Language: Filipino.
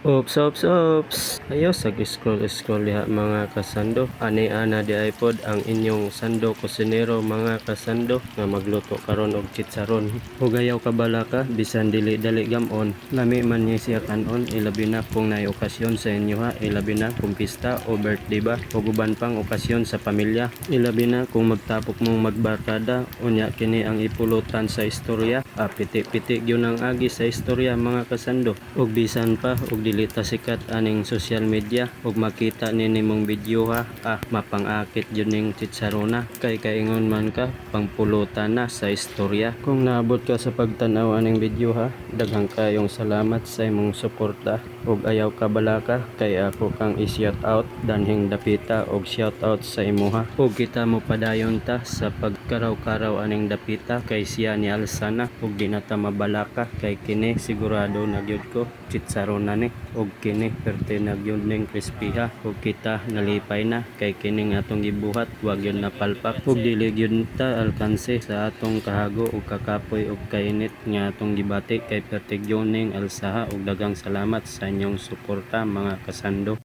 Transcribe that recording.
Ops. Ayaw sa scroll diha mga kasando. Ani ana di iPod ang inyong sando kusinero mga kasando nga magluto karon og chicharon. Ug ayaw kabala ka bisan dili dali gamon. Lami man niya siya kanon ilabi na kung naay okasyon sa inyo ha. Ilabi na kung pista o birthday ba o uban pang okasyon sa pamilya. Ilabi na kung magtapok mong magbarkada unya kini ang ipulutan sa istorya. Piti-piti gyud ang agi sa istorya mga kasando. Ug bisan pa og dili ta sikat aning social media ug makita nini mong video ha mapangakit yun ning chicharona kay kaingon man ka pangpulutan na sa istorya. Kung naabot ka sa pagtanaw aning video ha, daghang kayong salamat sa imong suporta ug ayaw ka bala ka kay ako kang i-shout out danhing dapita og shout out sa imo ha. Ug kita mo padayon ta sa pagkaraw-karaw aning dapita kay siya ni Alsana ug di na ta mabalaka kay kini sigurado na gyud ko chicharona ni ug kini perte na gyud ning crispy ha ug kita nalipay na kay kini nga atong gibuhat wag gyud napalpak ug dili gyud ta alkanse sa atong kahago ug kakapoy ug kainit nga atong gibati kay perte gyud ning alsaha ug daghang salamat sa inyong suporta mga kasando.